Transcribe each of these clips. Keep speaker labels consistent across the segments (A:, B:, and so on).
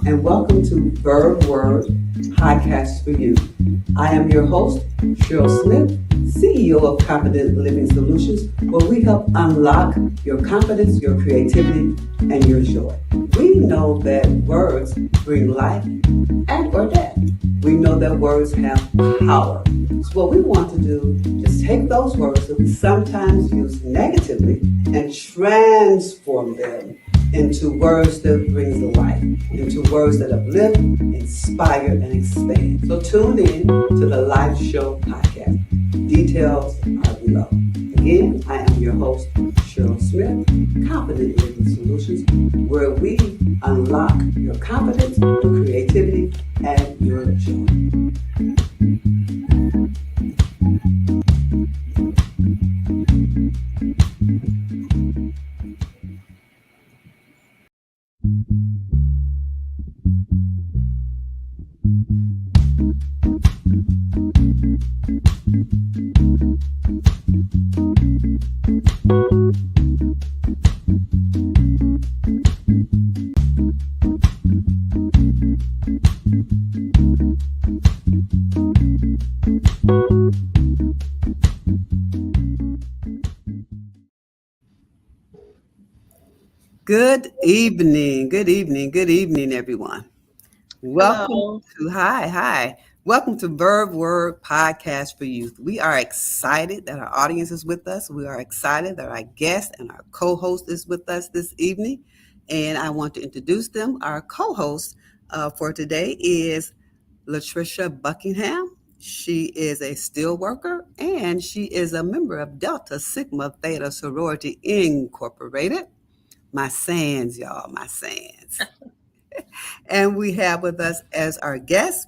A: and welcome to Verve Podcast for You. I am your host, Cheryl Smith, CEO of Confident Living Solutions, where we help unlock your confidence, your creativity, and your joy. We know that words bring life and or death. We know that words have power. So what we want to do is take those words that we sometimes use negatively and transform them into words that brings life, into words that uplift, inspire, and expand. So tune in to the Live Show podcast. Details are below. Again, I am your host, Cheryl Smith, Confident Living Solutions, where we unlock your confidence, your creativity, and your joy. Good evening, everyone. Welcome
B: Hello.
A: hi. Welcome to Verve Word Podcast for Youth. We are excited that our audience is with us. We are excited that our guest and our co-host is with us this evening. And I want to introduce them. Our co-host for today is Latricia Buckingham. She is a steel worker and she is a member of Delta Sigma Theta Sorority Incorporated. My sands, y'all, my sands. And we have with us as our guest,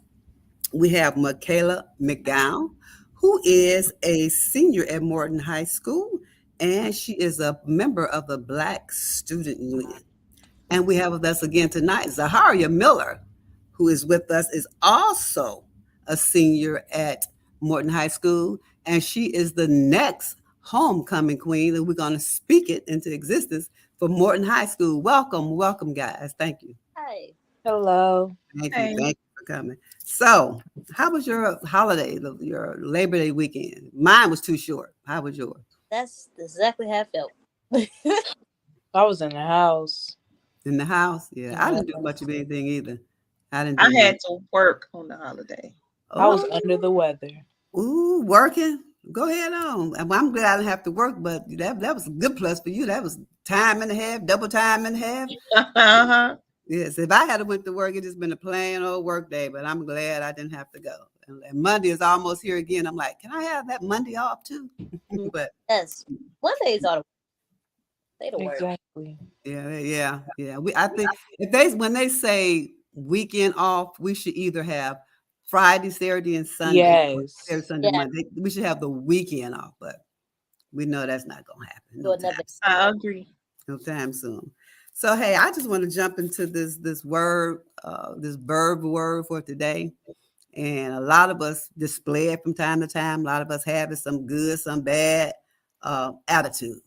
A: we have Michaela McGowan, who is a senior at Morton High School, and she is a member of the Black Student Union. And we have with us again tonight Zaharia Miller, who is with us, is also a senior at Morton High School, and she is the next homecoming queen, and we're going to speak it into existence for Morton High School. Welcome, guys. Thank you.
C: Hi.
D: Hello.
B: Hey.
A: Thank you for coming. So, how was your holiday, your Labor Day weekend? Mine was too short. How was yours?
C: That's exactly how I felt.
D: I was in the house.
A: In the house? Yeah, I didn't do
D: Yeah.
A: much of anything either. I didn't
B: I
A: do much.
B: had to work on the holiday.
D: I was
A: Oh,
D: under the weather.
A: working. Go ahead on. I'm glad I didn't have to work, but that was a good plus for you. That was time and a half, double time and a half.
B: Uh-huh.
A: Yes, if I had went to work, it just been a plain old work day. But I'm glad I didn't have to go. And Monday is almost here again. I'm like, can I have that Monday off too? But
C: Yes. Mondays are the worst.
D: Exactly.
A: yeah. I think if when they say weekend off, we should either have Friday, Saturday, and Sunday, or Saturday,
D: Yes.
A: Sunday,
C: Yeah,
A: Monday. We should have the weekend off, but we know that's not gonna happen.
C: do another.
B: I agree.
A: No time soon. So hey, I just want to jump into this word, this verb word for today. And a lot of us display it from time to time. A lot of us have it, some good, some bad attitude.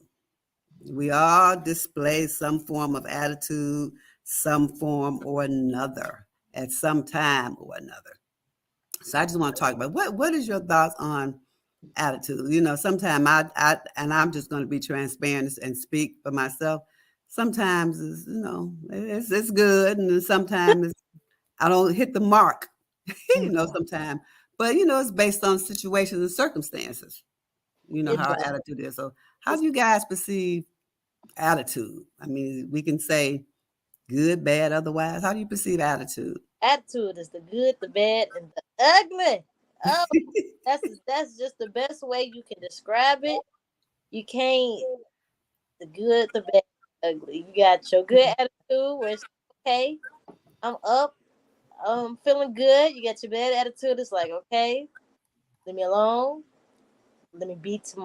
A: We all display some form of attitude, some form or another, at some time or another. So I just want to talk about what is your thoughts on attitude? You know, sometimes I and I'm just going to be transparent and speak for myself. Sometimes it's, it's good, and then sometimes I don't hit the mark. Sometimes, but it's based on situations and circumstances. You know
C: It
A: how our
C: does.
A: attitude is. So, how do you guys perceive attitude? I mean, we can say good, bad, otherwise. How do you perceive attitude?
C: Attitude is the good, the bad, and the ugly. Oh, that's just the best way you can describe it. You can't the good, the bad, the ugly. You got your good attitude, where it's okay. I'm up. I'm feeling good. You got your bad attitude. It's like okay, leave me alone. Let me be to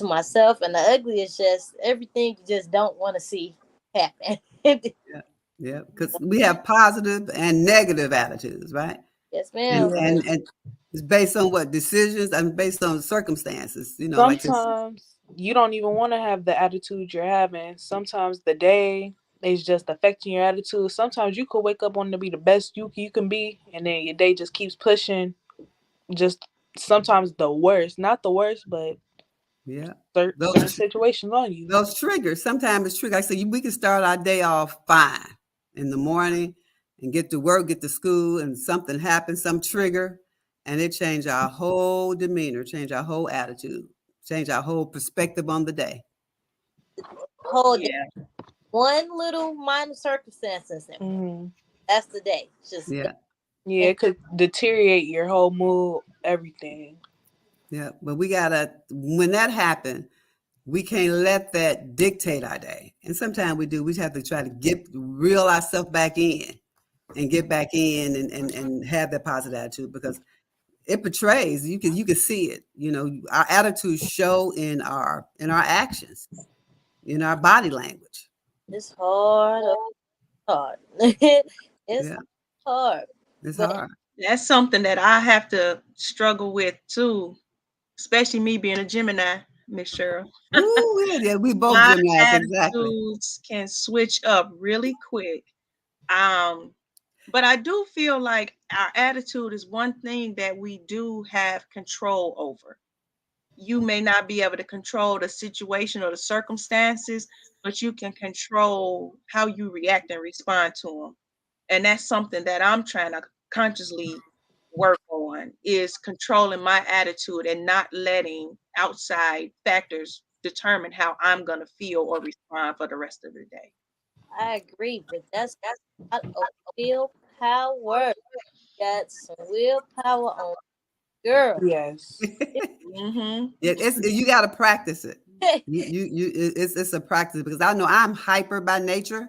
C: myself. And the ugly is just everything you just don't want to see happen.
A: Yeah, yeah, because we have positive and negative attitudes, right?
C: Yes,
A: And
C: ma'am.
A: and
D: Yes.
A: and it's based on what decisions and based on circumstances. Like this.
D: Sometimes you don't even want to have the attitude you're having. Sometimes the day, it's just affecting your attitude. Sometimes you could wake up wanting to be the best you can be, and then your day just keeps pushing. Just sometimes the worst, not the worst, but
A: Yeah.
D: certain
A: Those
D: situations on you.
A: those triggers. Sometimes it's trigger. Like I said, we can start our day off fine in the morning and get to work, get to school, and something happens, some trigger, and it change our whole demeanor, change our whole attitude, change our whole perspective on the day.
C: Whole day.
B: Yeah.
C: One little minor circumstances, and
D: Hmm.
C: that's the day. Just
A: Yeah.
D: Yeah, it could deteriorate your whole mood, everything.
A: Yeah. But we gotta when that happens, we can't let that dictate our day. And sometimes we do. We have to try to reel ourselves back in and get back in and have that positive attitude because it portrays you can see it. Our attitudes show in our actions, in our body language.
C: it's hard. Hard. It's
A: Yeah,
C: hard.
A: it's
C: But
A: hard.
B: That's something that I have to struggle with too, especially me being a Gemini, Miss Cheryl.
A: Ooh, yeah, yeah, we both
B: My
A: Geminis, exactly.
B: attitudes can switch up really quick. Um, but I do feel like our attitude is one thing that we do have control over. You may not be able to control the situation or the circumstances, but you can control how you react and respond to them. And that's something that I'm trying to consciously work on is controlling my attitude and not letting outside factors determine how I'm going to feel or respond for the rest of the day.
C: I agree. But that's a lot of willpower. Got some willpower on girl.
D: Yes.
B: Hmm.
A: You got to practice it. It's a practice because I know I'm hyper by nature,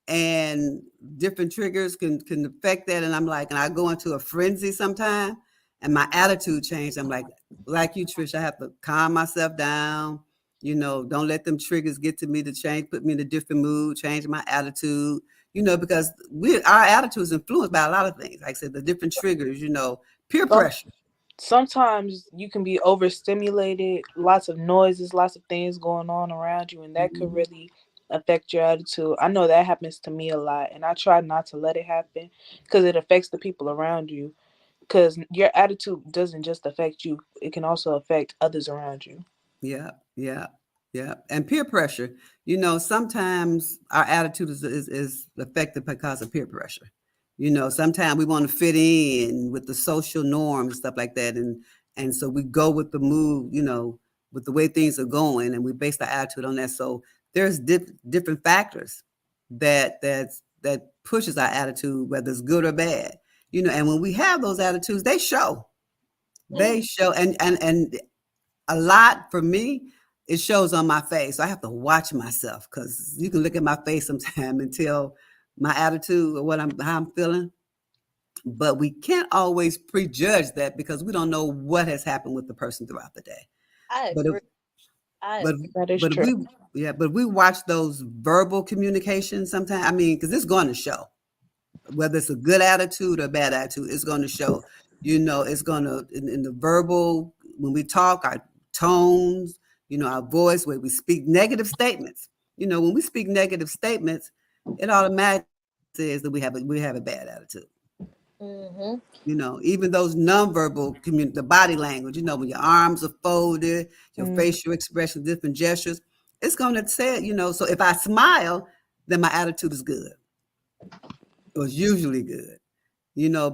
A: and different triggers can affect that. And I'm like, and I go into a frenzy sometime, and my attitude changed. I'm like you, Trish, I have to calm myself down. Don't let them triggers get to me to change, put me in a different mood, change my attitude. Because our attitude is influenced by a lot of things. Like I said, the different triggers. Peer
D: Some
A: pressure.
D: sometimes you can be overstimulated, lots of noises, lots of things going on around you, and that could
A: Mhm.
D: really affect your attitude. I know that happens to me a lot, and I try not to let it happen because it affects the people around you. Because your attitude doesn't just affect you, it can also affect others around you.
A: Yeah, yeah, yeah. And peer pressure. Sometimes our attitude is affected because of peer pressure. Sometimes we want to fit in with the social norms and stuff like that. And so we go with the mood, with the way things are going, and we base our attitude on that. So there's different factors that pushes our attitude, whether it's good or bad. And when we have those attitudes, they show.
C: Mm,
A: They show, and a lot for me, it shows on my face. So I have to watch myself because you can look at my face sometime and tell my attitude or how I'm feeling. But we can't always prejudge that because we don't know what has happened with the person throughout the day.
C: I
A: But if
C: agree. I
A: but
C: agree.
D: That is
A: but if
D: true.
A: we yeah, but we watch those verbal communications sometimes. I mean, because it's going to show whether it's a good attitude or bad attitude, it's going to show. It's going to in the verbal when we talk, our tones, our voice, when we speak negative statements. When we speak negative statements, it automatically says that we have a bad attitude.
C: Mm-hmm.
A: Even those nonverbal the body language. When your arms are folded, your
D: Mm,
A: facial expression, different gestures, it's going to say. So if I smile, then my attitude is good. It was usually good.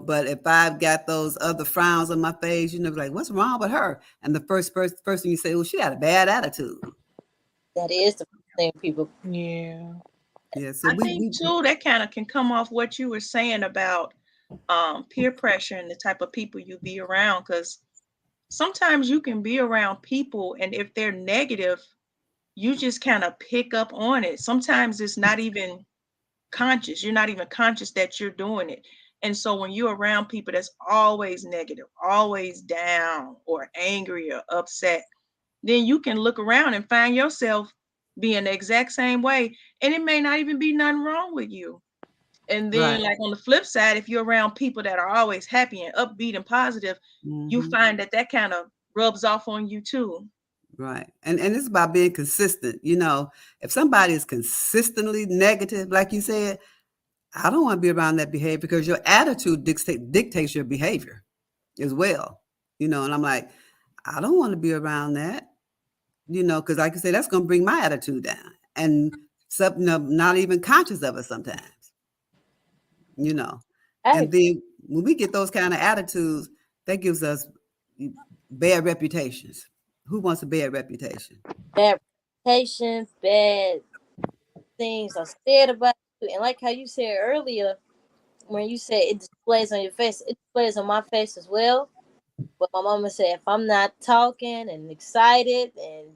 A: But if I've got those other frowns on my face, like, what's wrong with her? And the first thing you say, well, she got a bad attitude.
C: That is the thing people.
D: yeah.
A: Yeah, so
B: I think too that kind of can come off what you were saying about peer pressure and the type of people you be around because sometimes you can be around people and if they're negative, you just kind of pick up on it. Sometimes it's not even conscious. You're not even conscious that you're doing it. And so when you're around people that's always negative, always down or angry or upset, then you can look around and find yourself being the exact same way. And it may not even be nothing wrong with you. And then,
A: right.
B: like on the flip side, if you're around people that are always happy and upbeat and positive, you
A: Hmm.
B: find that that kind of rubs off on you too.
A: Right. And it's about being consistent. You know, if somebody is consistently negative, like you said, I don't want to be around that behavior because your attitude dictates your behavior as well. You know, and I'm like, I don't want to be around that, you know, because like I say, that's going to bring my attitude down. And something I'm not even conscious of it sometimes, you know.
C: I
A: And then when we get those kind of attitudes, that gives us bad reputations. Who wants a bad reputation?
C: bad reputation, bad things are said about you, and like how you said earlier, when you said it displays on your face, it displays on my face as well. But my mama said if I'm not talking and excited and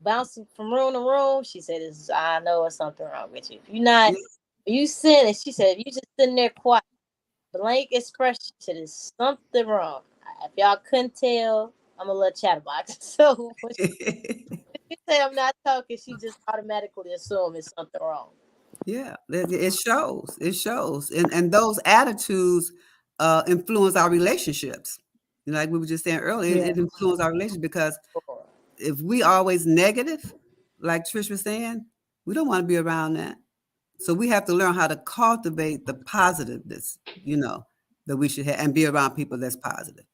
C: bouncing from room to room, she said, I know there's something wrong with you. If you're not,
A: Yeah.
C: you sit, and she said, if you just sitting there quiet, blank expression, she said, there's something wrong. If y'all couldn't tell, I'm a little chatterbox. So when she say I'm not talking, she just automatically assume it's something wrong.
A: Yeah, it shows. It shows, and those attitudes influence our relationships. You know, like we were just saying earlier,
D: Yeah.
A: it influences our relationship because
C: Sure.
A: if we always negative, like Trish was saying, we don't want to be around that. So we have to learn how to cultivate the positiveness, you know, that we should have, and be around people that's positive.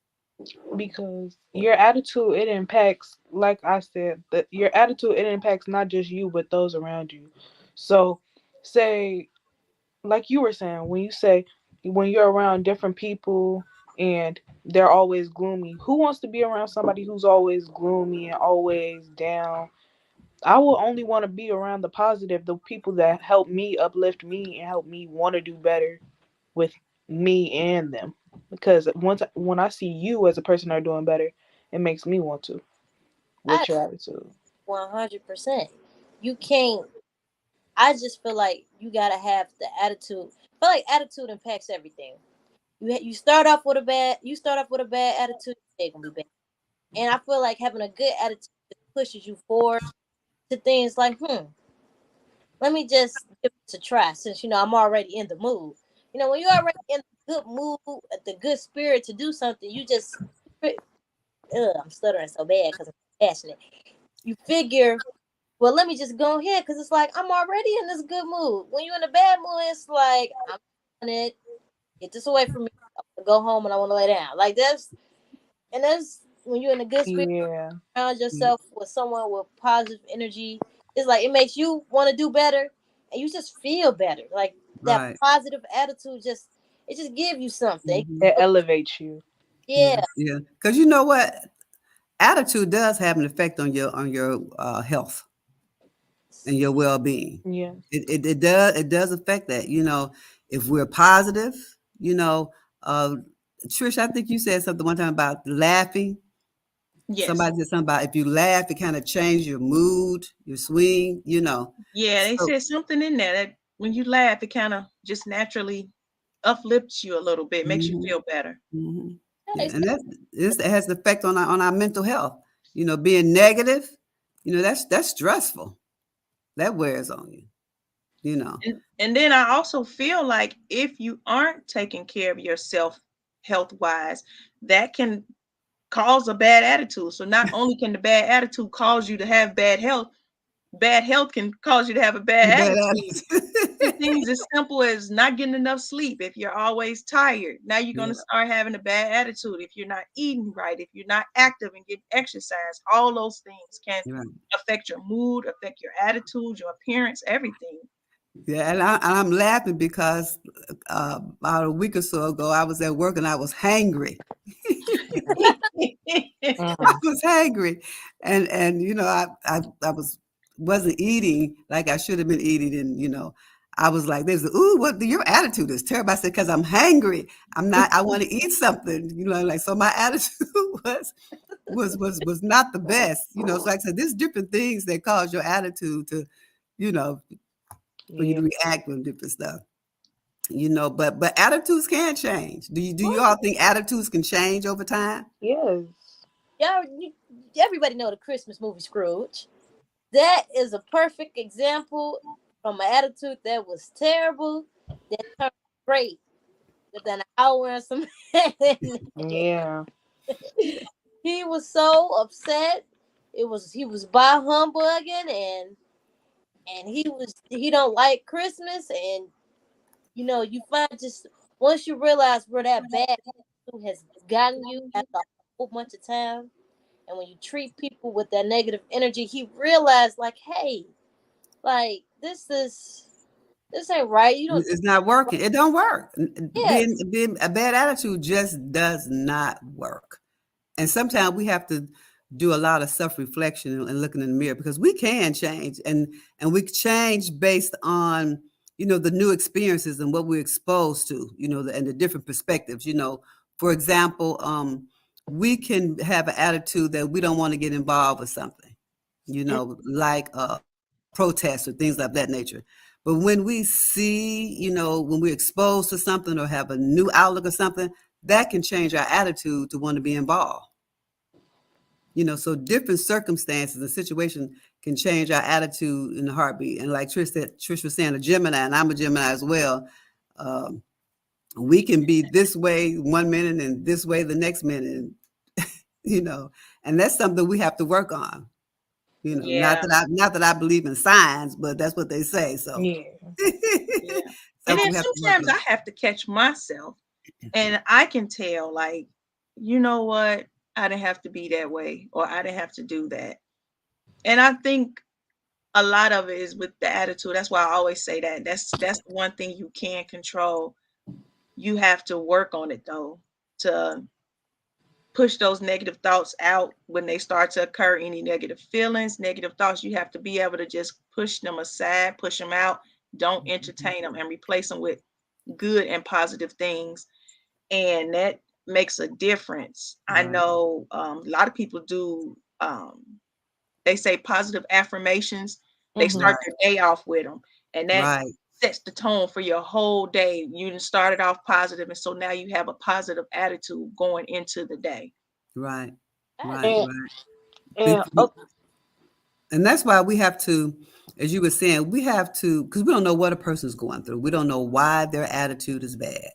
D: Because your attitude, it impacts, like I said, that your attitude, it impacts not just you but those around you. So say, like you were saying, when you say, when you're around different people and they're always gloomy, who wants to be around somebody who's always gloomy and always down? I will only want to be around the positive, the people that help me, uplift me, and help me want to do better with me and them. Because when I see you as a person that are doing better, it makes me want to
C: I
D: with your attitude.
C: 100%. You can't. I just feel like you gotta have the attitude. I feel like attitude impacts everything. You start off with a bad. You start off with a bad attitude. They're gonna be bad. And I feel like having a good attitude pushes you forward to things like, let me just give it a try since I'm already in the mood. When you're already in the good mood, the good spirit to do something, you just, I'm stuttering so bad because I'm passionate. You figure, well, let me just go ahead because it's like I'm already in this good mood. When you're in a bad mood, it's like I'm on it. Get this away from me. I want to go home and I want to lay down. Like that's when you're in a good spirit
D: Yeah.
C: around
A: Mm.
C: yourself with someone with positive energy. It's like it makes you want to do better, and you just feel better. Like that
A: Right.
C: positive attitude just gives you something.
A: Hmm.
D: It elevates you.
A: Yeah.
C: Yeah,
A: Yeah. Because you know what, attitude does have an effect on your health and your well-being.
D: Yeah.
A: It does affect that. You know, if we're positive, you know, uh, Trish, I think you said something one time about laughing.
B: Yes.
A: Somebody said something about if you laugh, it kind of changes your mood, your swing. You know,
B: Yeah, they
A: so
B: said something in there that when you laugh, it kind of just naturally uplifts you a little bit, makes you
A: hmm
B: feel better.
A: hmm yeah,
C: it's
A: and it has an effect on our mental health. You know, being negative, you know, that's stressful. That wears on you. You know,
B: And then I also feel like if you aren't taking care of yourself health wise, that can cause a bad attitude. So not only can the bad attitude cause you to have bad health can cause you to have a
A: the
B: bad
A: bad
B: attitude.
A: attitude.
B: Things as simple as not getting enough sleep. If you're always tired, now you're going to
A: Yeah,
B: start having a bad attitude. If you're not eating right, if you're not active and getting exercise, all those things can
A: right.
B: affect your mood, affect your attitude, your appearance, everything.
A: Yeah, and I'm laughing because about a week or so ago, I was at work and I was hangry. I
D: Mm.
A: was hangry, and you know, I wasn't eating like I should have been eating, and you know, I was like, "There's ooh, what your attitude is terrible." I said, "Because I'm hangry. I'm not. I want to eat something." You know, like so, my attitude was not the best. You know, so like I said, there's different things that cause your attitude to, you know, for you
D: Yeah.
A: to react with different stuff. You know, but attitudes can change. Do you all think attitudes can change over time?
D: Yes.
C: y'all. Everybody know the Christmas movie Scrooge. That is a perfect example from an attitude that was terrible that turned great within an hour and some.
D: Yeah.
C: He was so upset. he was by humbugging, and he don't like Christmas, and you find just once you realize where that bad attitude has gotten you after a whole bunch of time, and when you treat people with that negative energy, he realized like, hey, like this ain't right. You don't.
A: It's not working. It don't work.
C: Yes.
A: Being a bad attitude just does not work. And sometimes we have to do a lot of self-reflection and looking in the mirror because we can change and we change based on the new experiences and what we're exposed to, and the different perspectives. For example, we can have an attitude that we don't want to get involved with something, like protests or things of that nature. But when we see, when we're exposed to something or have a new outlook or something, that can change our attitude to want to be involved. So different circumstances and situations can change our attitude in a heartbeat. And like Trish was saying, a Gemini, and I'm a Gemini as well. Um, we can be this way one minute and this way the next minute, you know, and that's something we have to work on. Not
B: Yeah,
A: that I believe in signs, but that's what they say. So
D: Yeah.
B: yeah. And
A: something
B: then
A: we have to work
B: sometimes I
A: on.
B: have to catch myself, and I can tell, like, you know what, I didn't have to be that way, or I didn't have to do that. And I think a lot of it is with the attitude. That's why I always say that. That's the one thing you can't control. You have to work on it though, to push those negative thoughts out when they start to occur. Any negative feelings, negative thoughts, you have to be able to just push them aside, push them out, don't entertain them, and replace them with good and positive things. And that makes a difference. I
A: Right,
B: know a lot of people do, they say positive affirmations. They
D: Hmm.
B: start
A: right,
B: their day off with them, and that
A: right,
B: sets the tone for your whole day. You done started off positive, and so now you have a positive attitude going into the day.
A: right,
C: I
A: right,
C: agree.
D: And
A: right.
D: and
A: Be- And that's why we have to, as you were saying, we have to, because we don't know what a person's going through. We don't know why their attitude is bad.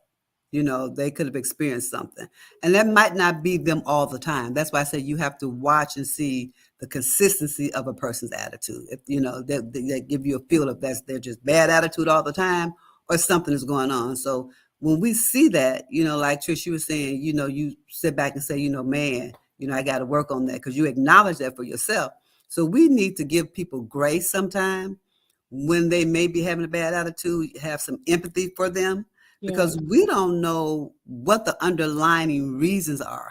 A: They could have experienced something. And that might not be them all the time. That's why I say you have to watch and see the consistency of a person's attitude. If, they give you a feel if they're just bad attitude all the time or something is going on. So when we see that, like Trish, you were saying, you sit back and say, man, I got to work on that because you acknowledge that for yourself. So we need to give people grace sometime when they may be having a bad attitude, have some empathy for them
D: yeah,
A: because we don't know what the underlying reasons are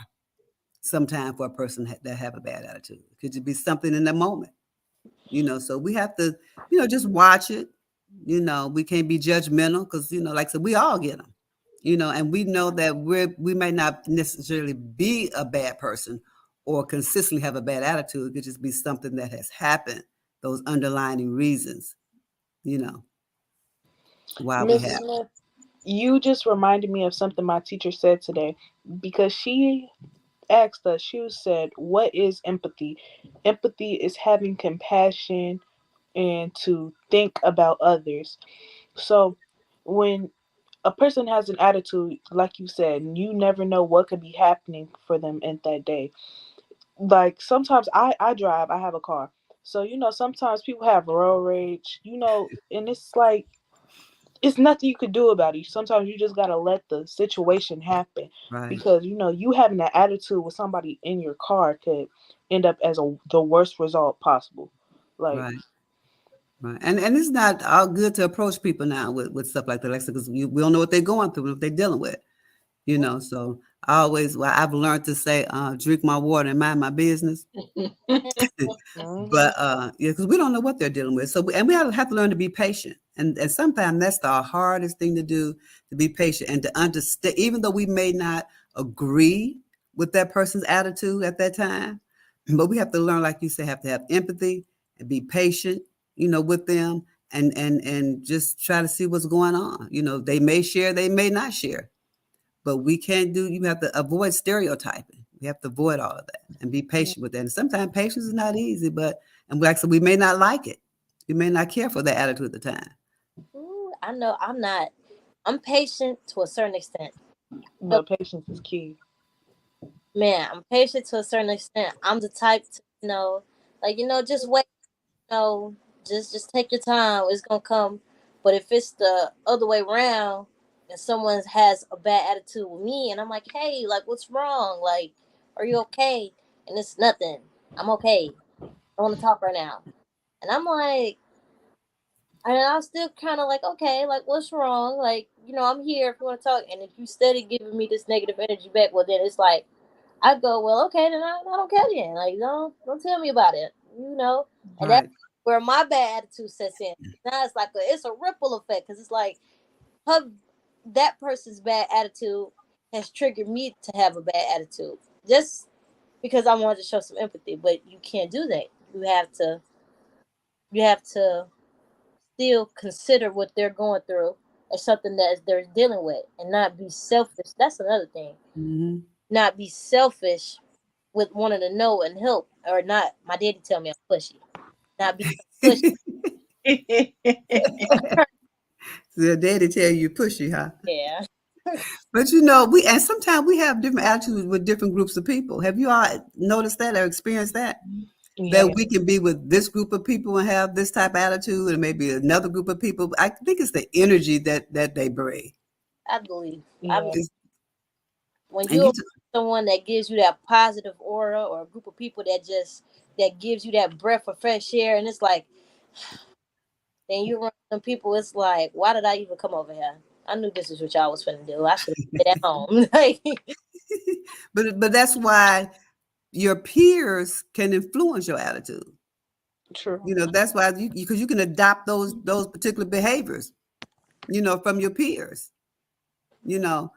A: sometimes for a person that have a bad attitude. It could just be something in the moment, so we have to, just watch it. We can't be judgmental because, like I said, we all get them, and we know that we may not necessarily be a bad person or consistently have a bad attitude. It could just be something that has happened, those underlying reasons, you know, why we
D: Miss
A: have.
D: Smith, you just reminded me of something my teacher said today because she asked us. She said, "What is empathy? Empathy is having compassion and to think about others." So when a person has an attitude, like you said, you never know what could be happening for them in that day. Like sometimes I drive, I have a car. So sometimes people have road rage, and it's like it's nothing you could do about it. Sometimes you just gotta let the situation happen
A: Right,
D: because you having that attitude with somebody in your car could end up as the worst result possible. Like,
A: right, right. And it's not all good to approach people now with stuff like that, like because we don't know what they're going through, what they're dealing with. So well, I've learned to say, drink my water and mind my business.
D: hmm,
A: But yeah, because we don't know what they're dealing with. So and we have to learn to be patient. And sometimes that's the hardest thing to do, to be patient and to understand, even though we may not agree with that person's attitude at that time, but we have to learn, like you say, have to have empathy and be patient, with them and just try to see what's going on. They may share, they may not share. But you have to avoid stereotyping. We have to avoid all of that and be patient with that. And sometimes patience is not easy, and like I said, we may not like it. We may not care for that attitude at the time.
C: Ooh, I know I'm not. I'm patient to a certain extent. But
D: patience is key.
C: man, I'm patient to a certain extent. I'm the type to, Like, just wait. know, just take your time. It's gonna come. But if it's the other way around and someone has a bad attitude with me and I'm like, hey, like what's wrong? Like, are you okay? And it's nothing. I'm okay. I want to talk right now. And I'm like, and I'm still kind of like, okay, like what's wrong? Like, I'm here if you want to talk. And if you steady giving me this negative energy back, well then it's like I go, well, okay, then I don't care then. Like, don't tell me about it. And that's
A: Right.
C: where my bad attitude sets in. Now it's like it's a ripple effect because it's like her that person's bad attitude has triggered me to have a bad attitude just because I wanted to show some empathy. But you can't do that. You have to still consider what they're going through as something that they're dealing with and not be selfish. That's another thing.
A: Hmm.
C: Not be selfish with wanting to know and help or not. My daddy tell me I'm pushy. Not be so pushy.
A: The daddy tell you pushy, huh?
C: Yeah,
A: But we and sometimes we have different attitudes with different groups of people. Have you all noticed that or experienced that?
D: Yeah.
A: That we can be with this group of people and have this type of attitude, and maybe another group of people. I think it's the energy that they bring.
C: I believe. I believe
D: Yeah.
A: It's,
C: when
A: and you,
C: you're someone that gives you that positive aura or a group of people that gives you that breath of fresh air, and it's like then you run some people. It's like, why did I even come over here? I knew this is what y'all was finna do. I should have stayed at home. Like,
A: but that's why your peers can influence your attitude.
D: True.
A: That's why because you can adopt those particular behaviors. From your peers. You know,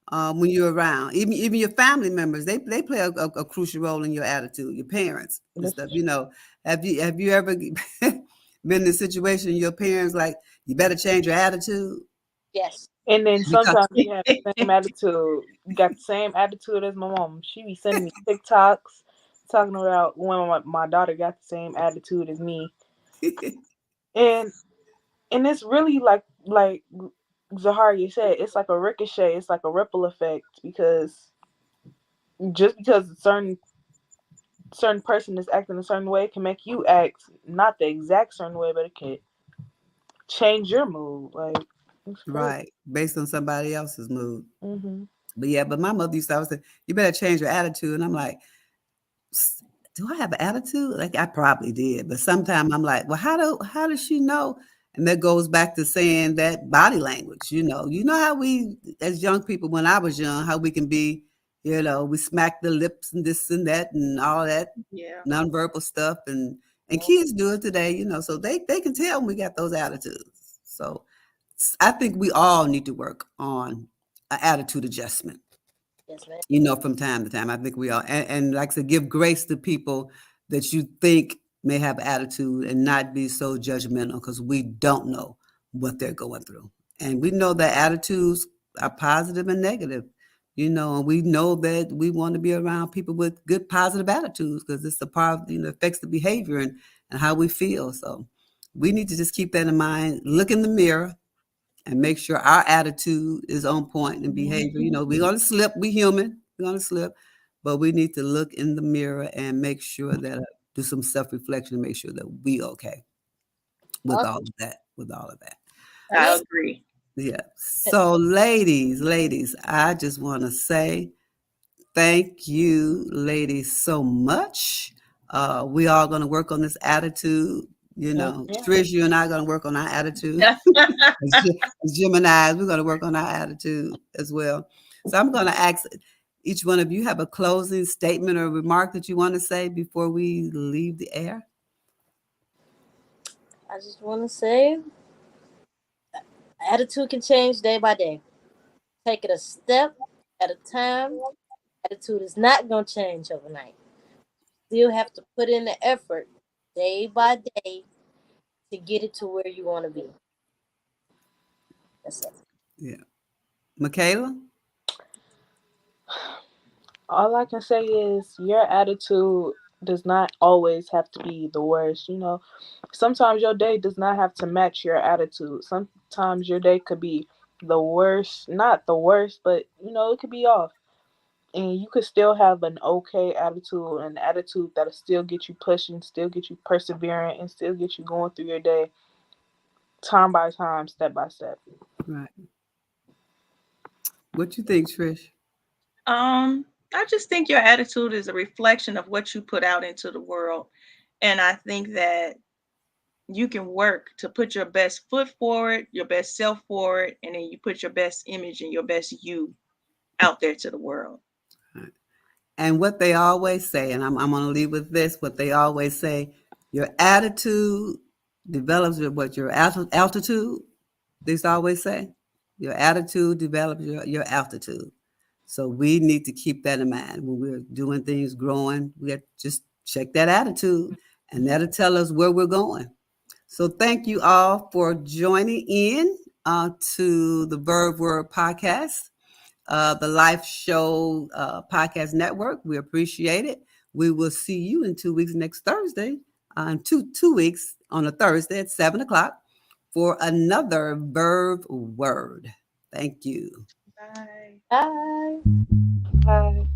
A: when you're around. Even your family members, they play a crucial role in your attitude. Your parents and
D: This
A: stuff.
D: is
A: Have you ever been in a situation your parents like you better change your attitude
C: yes,
D: And then
A: because
D: sometimes you have the same attitude. You got the same attitude as my mom. She be sending me TikToks talking about when my daughter got the same attitude as me. And it's really like Zaharia said, it's like a ricochet, it's like a ripple effect because just because a certain person is acting a certain way can make you act not the exact certain way, but it can change your mood. Like it's crazy.
A: right based on somebody else's mood.
D: Hmm.
A: But yeah, but my mother used to always say, "You better change your attitude," and I'm like, do I have an attitude? Like I probably did, but sometimes I'm like, well, how does she know? And that goes back to saying that body language. You know how we as young people when I was young, how we can be, we smack the lips and this and that and all that
B: Yeah.
A: nonverbal stuff, and kids do it today. So they can tell when we got those attitudes. So I think we all need to work on an attitude adjustment,
C: yes, man.
A: from time to time. I think we all, and like I said, give grace to people that you think may have attitude and not be so judgmental because we don't know what they're going through. And we know that attitudes are positive and negative, and we know that we want to be around people with good positive attitudes because it's a part of, affects the behavior and how we feel. So we need to just keep that in mind, look in the mirror and make sure our attitude is on point and behavior. We're gonna slip. We human. We're gonna slip, but we need to look in the mirror and make sure that do some self reflection and make sure that we okay with
C: Also,
A: all of that. With all of that.
C: and
B: I
C: then
B: agree.
A: Yeah. So, ladies, I just want to say thank you, ladies, so much. We all going to work on this attitude.
D: Yeah.
A: Trish, you and I are going to work on our attitude. As Geminis, we're going to work on our attitude as well. So I'm going to ask each one of you have a closing statement or remark that you want to say before we leave the air.
C: I just want to say, attitude can change day by day. Take it a step at a time. Attitude is not gonna change overnight. Still have to put in the effort day by day to get it to where you want to be. That's it.
A: Yeah. Michaela?
D: All I can say is your attitude does not always have to be the worst. Sometimes your day does not have to match your attitude. Sometimes your day could be the worst, not the worst, but it could be off. and you could still have an okay attitude, an attitude that'll still get you pushing, still get you persevering, and still get you going through your day, time by time, step by step.
A: Right. What you think, Trish?
B: I just think your attitude is a reflection of what you put out into the world. And I think that you can work to put your best foot forward, your best self forward, and then you put your best image and your best you out there to the world.
A: Right. And what they always say, and I'm going to leave with this, what they always say, your attitude develops your altitude. They always say, your attitude develops your altitude. So we need to keep that in mind when we're doing things, growing. We have to just check that attitude, and that'll tell us where we're going. So thank you all for joining in to the Verve Word podcast, the Life Show podcast network. We appreciate it. We will see you in 2 weeks next Thursday, in two weeks on a Thursday at 7:00 for another Verve Word. Thank you.
B: Bye.
C: Bye.
D: Bye.